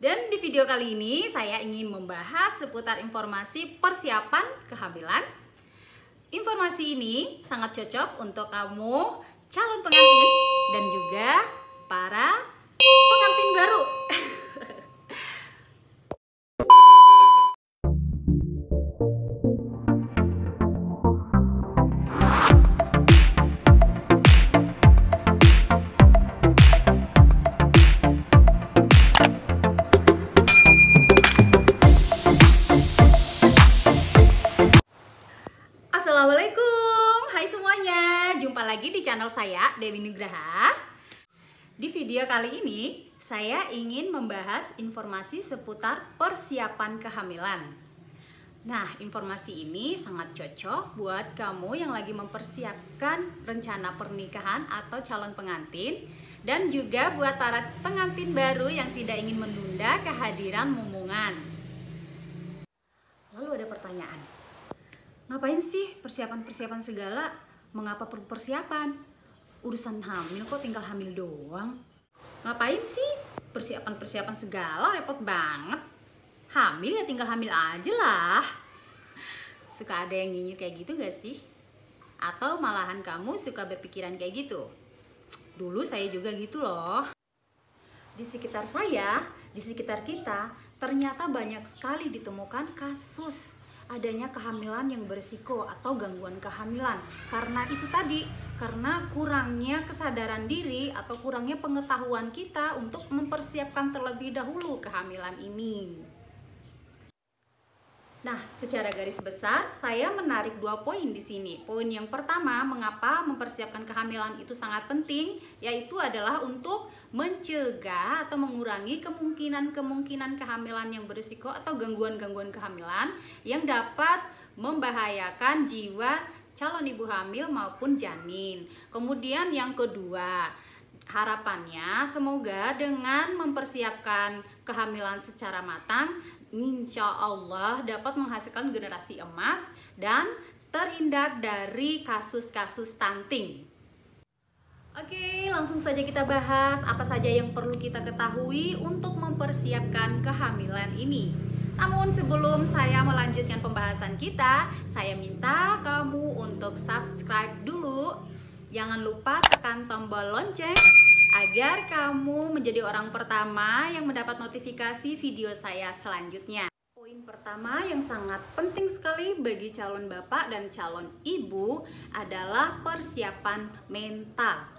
Dan di video kali ini saya ingin membahas seputar informasi persiapan kehamilan. Informasi ini sangat cocok untuk kamu calon pengantin dan juga para pengantin baru. Assalamualaikum, hai semuanya, jumpa lagi di channel saya, Dewi Nugraha. Di video kali ini, saya ingin membahas informasi seputar persiapan kehamilan. Nah, informasi ini sangat cocok buat kamu yang lagi mempersiapkan rencana pernikahan atau calon pengantin, dan juga buat para pengantin baru yang tidak ingin menunda kehadiran momongan. Lalu ada pertanyaan, ngapain sih persiapan-persiapan segala? Mengapa perlu persiapan? Urusan hamil kok tinggal hamil doang. Ngapain sih persiapan-persiapan segala, repot banget. Hamil ya tinggal hamil aja lah. Suka ada yang nyinyir kayak gitu gak sih? Atau malahan kamu suka berpikiran kayak gitu? Dulu saya juga gitu loh. Di sekitar saya, di sekitar kita, ternyata banyak sekali ditemukan kasus adanya kehamilan yang berisiko atau gangguan kehamilan. Karena itu tadi, karena kurangnya kesadaran diri atau kurangnya pengetahuan kita untuk mempersiapkan terlebih dahulu kehamilan ini. Nah, secara garis besar saya menarik 2 poin di sini. Poin yang pertama, mengapa mempersiapkan kehamilan itu sangat penting, yaitu adalah untuk mencegah atau mengurangi kemungkinan kehamilan yang berisiko atau gangguan-gangguan kehamilan yang dapat membahayakan jiwa calon ibu hamil maupun janin. Kemudian yang kedua, harapannya semoga dengan mempersiapkan kehamilan secara matang, insya Allah dapat menghasilkan generasi emas dan terhindar dari kasus-kasus stunting. Oke, langsung saja kita bahas apa saja yang perlu kita ketahui untuk mempersiapkan kehamilan ini. Namun sebelum saya melanjutkan pembahasan kita, saya minta kamu untuk subscribe dulu. Jangan lupa tekan tombol lonceng agar kamu menjadi orang pertama yang mendapat notifikasi video saya selanjutnya. Poin pertama yang sangat penting sekali bagi calon bapak dan calon ibu adalah persiapan mental.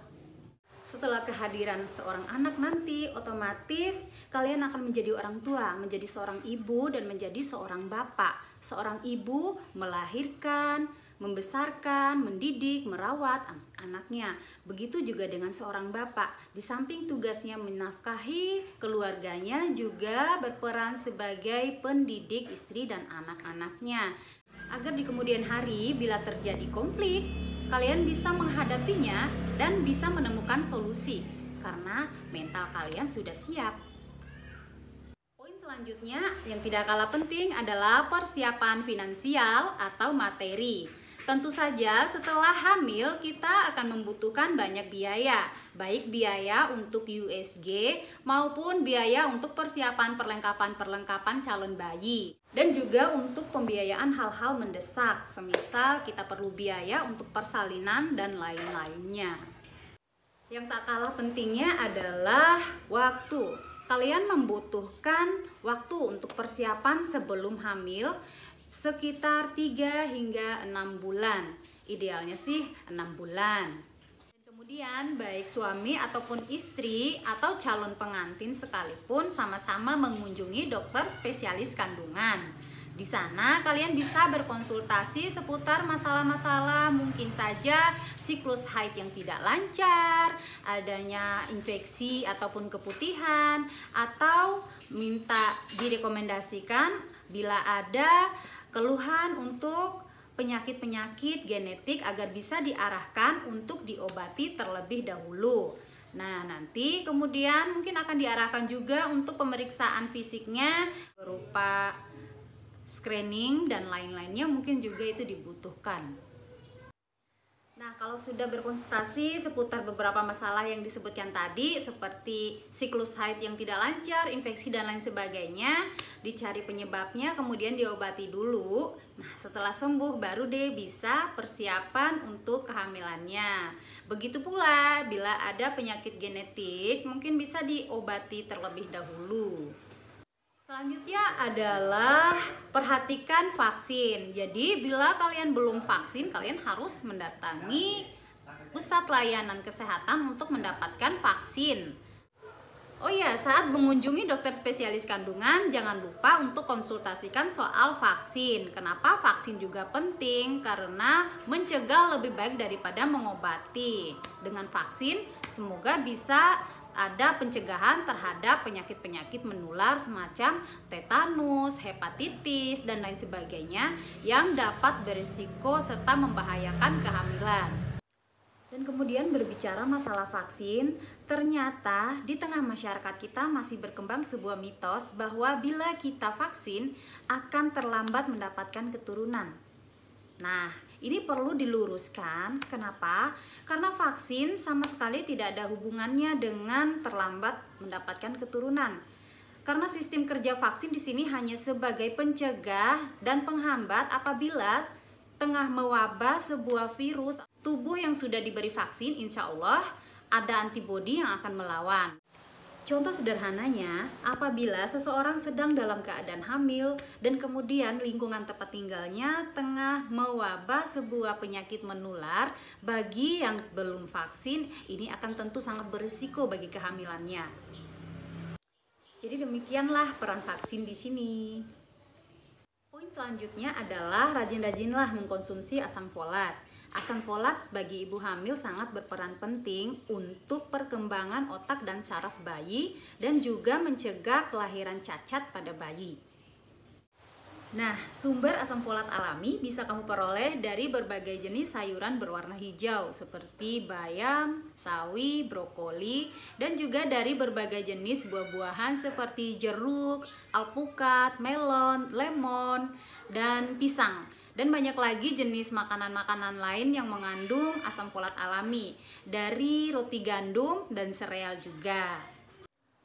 Setelah kehadiran seorang anak nanti, otomatis kalian akan menjadi orang tua, menjadi seorang ibu dan menjadi seorang bapak. Seorang ibu melahirkan, membesarkan, mendidik, merawat anaknya. Begitu juga dengan seorang bapak. Di samping tugasnya menafkahi keluarganya, juga berperan sebagai pendidik istri dan anak-anaknya. Agar di kemudian hari bila terjadi konflik, kalian bisa menghadapinya dan bisa menemukan solusi karena mental kalian sudah siap. Poin selanjutnya yang tidak kalah penting adalah persiapan finansial atau materi. Tentu saja setelah hamil kita akan membutuhkan banyak biaya, baik biaya untuk USG maupun biaya untuk persiapan perlengkapan calon bayi, dan juga untuk pembiayaan hal-hal mendesak, semisal kita perlu biaya untuk persalinan dan lain-lainnya. Yang tak kalah pentingnya adalah waktu. Kalian membutuhkan waktu untuk persiapan sebelum hamil sekitar 3 hingga 6 bulan. Idealnya sih 6 bulan. Kemudian baik suami ataupun istri atau calon pengantin sekalipun sama-sama mengunjungi dokter spesialis kandungan. Di sana kalian bisa berkonsultasi seputar masalah-masalah, mungkin saja siklus haid yang tidak lancar, adanya infeksi ataupun keputihan, atau minta direkomendasikan bila ada keluhan untuk penyakit-penyakit genetik agar bisa diarahkan untuk diobati terlebih dahulu. Nah, nanti kemudian mungkin akan diarahkan juga untuk pemeriksaan fisiknya berupa screening dan lain-lainnya, mungkin juga itu dibutuhkan. Nah, kalau sudah berkonsultasi seputar beberapa masalah yang disebutkan tadi, seperti siklus haid yang tidak lancar, infeksi dan lain sebagainya, dicari penyebabnya, kemudian diobati dulu. Nah, setelah sembuh baru deh bisa persiapan untuk kehamilannya. Begitu pula bila ada penyakit genetik, mungkin bisa diobati terlebih dahulu. Selanjutnya adalah perhatikan vaksin. Jadi bila kalian belum vaksin, kalian harus mendatangi pusat layanan kesehatan untuk mendapatkan vaksin. Oh iya, saat mengunjungi dokter spesialis kandungan, jangan lupa untuk konsultasikan soal vaksin. Kenapa vaksin juga penting? Karena mencegah lebih baik daripada mengobati. Dengan vaksin, semoga bisa ada pencegahan terhadap penyakit-penyakit menular semacam tetanus, hepatitis, dan lain sebagainya yang dapat berisiko serta membahayakan kehamilan. Dan kemudian berbicara masalah vaksin, ternyata di tengah masyarakat kita masih berkembang sebuah mitos bahwa bila kita vaksin akan terlambat mendapatkan keturunan. Nah, ini perlu diluruskan. Kenapa? Karena vaksin sama sekali tidak ada hubungannya dengan terlambat mendapatkan keturunan. Karena sistem kerja vaksin di sini hanya sebagai pencegah dan penghambat apabila tengah mewabah sebuah virus, tubuh yang sudah diberi vaksin insya Allah ada antibodi yang akan melawan. Contoh sederhananya, apabila seseorang sedang dalam keadaan hamil dan kemudian lingkungan tempat tinggalnya tengah mewabah sebuah penyakit menular, bagi yang belum vaksin ini akan tentu sangat berisiko bagi kehamilannya. Jadi demikianlah peran vaksin di sini. Poin selanjutnya adalah rajin-rajinlah mengkonsumsi asam folat. Asam folat bagi ibu hamil sangat berperan penting untuk perkembangan otak dan saraf bayi dan juga mencegah kelahiran cacat pada bayi. Nah, sumber asam folat alami bisa kamu peroleh dari berbagai jenis sayuran berwarna hijau seperti bayam, sawi, brokoli, dan juga dari berbagai jenis buah-buahan seperti jeruk, alpukat, melon, lemon, dan pisang. Dan banyak lagi jenis makanan-makanan lain yang mengandung asam folat alami dari roti gandum dan sereal juga.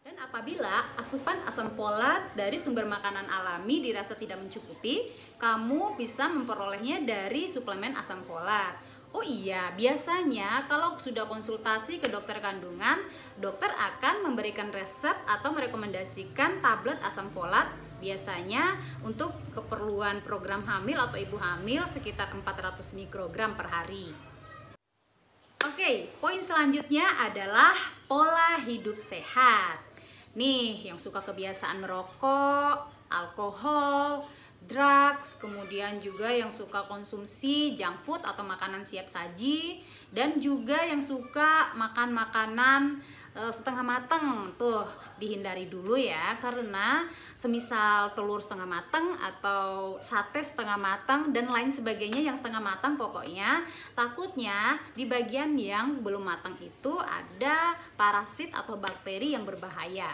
Dan apabila asupan asam folat dari sumber makanan alami dirasa tidak mencukupi, kamu bisa memperolehnya dari suplemen asam folat. Oh iya, biasanya kalau sudah konsultasi ke dokter kandungan, dokter akan memberikan resep atau merekomendasikan tablet asam folat. Biasanya untuk keperluan program hamil atau ibu hamil sekitar 400 mikrogram per hari. Oke, poin selanjutnya adalah pola hidup sehat. Nih, yang suka kebiasaan merokok, alkohol, drugs, kemudian juga yang suka konsumsi junk food atau makanan siap saji, dan juga yang suka makan makanan setengah matang, tuh dihindari dulu ya, karena semisal telur setengah matang atau sate setengah matang dan lain sebagainya yang setengah matang, pokoknya takutnya di bagian yang belum matang itu ada parasit atau bakteri yang berbahaya.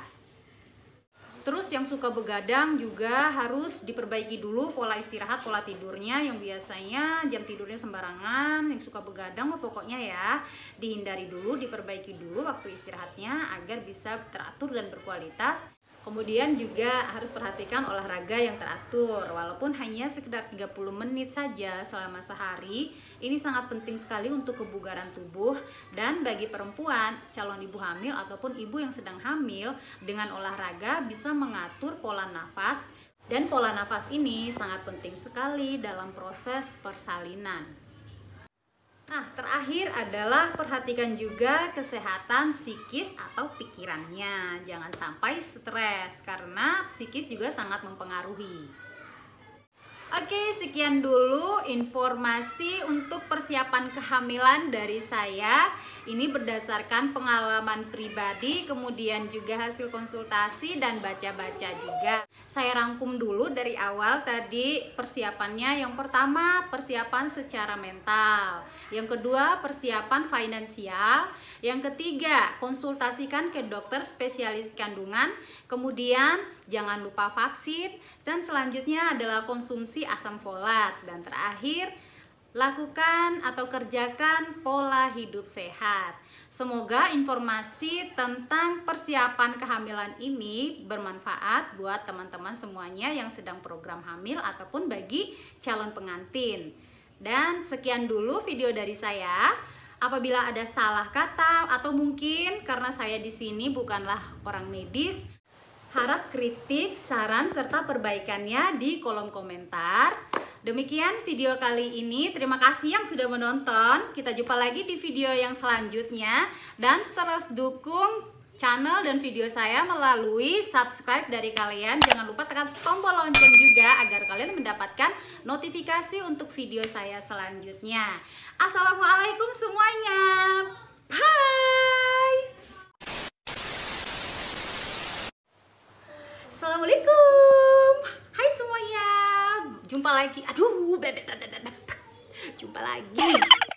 Terus yang suka begadang juga harus diperbaiki dulu pola istirahat, pola tidurnya yang biasanya jam tidurnya sembarangan. Yang suka begadang pokoknya ya dihindari dulu, diperbaiki dulu waktu istirahatnya agar bisa teratur dan berkualitas. Kemudian juga harus perhatikan olahraga yang teratur, walaupun hanya sekedar 30 menit saja selama sehari. Ini sangat penting sekali untuk kebugaran tubuh, dan bagi perempuan, calon ibu hamil ataupun ibu yang sedang hamil, dengan olahraga bisa mengatur pola nafas, dan pola nafas ini sangat penting sekali dalam proses persalinan. Nah, terakhir adalah perhatikan juga kesehatan psikis atau pikirannya. Jangan sampai stres, karena psikis juga sangat mempengaruhi. Oke, sekian dulu informasi untuk persiapan kehamilan dari saya. Ini berdasarkan pengalaman pribadi, kemudian juga hasil konsultasi dan baca-baca juga. Saya rangkum dulu dari awal tadi persiapannya. Yang pertama, persiapan secara mental. Yang kedua, persiapan finansial. Yang ketiga, konsultasikan ke dokter spesialis kandungan. Kemudian, jangan lupa vaksin. Dan selanjutnya adalah konsumsi asam folat. Dan terakhir, lakukan atau kerjakan pola hidup sehat. Semoga informasi tentang persiapan kehamilan ini bermanfaat buat teman-teman semuanya yang sedang program hamil ataupun bagi calon pengantin. Dan sekian dulu video dari saya. Apabila ada salah kata atau mungkin karena saya di sini bukanlah orang medis, harap kritik, saran, serta perbaikannya di kolom komentar. Demikian video kali ini. Terima kasih yang sudah menonton. Kita jumpa lagi di video yang selanjutnya. Dan terus dukung channel dan video saya melalui subscribe dari kalian. Jangan lupa tekan tombol lonceng juga agar kalian mendapatkan notifikasi untuk video saya selanjutnya. Assalamualaikum semuanya. Bye. Assalamualaikum. Hai semuanya. Jumpa lagi. Aduh, bebek. Jumpa lagi.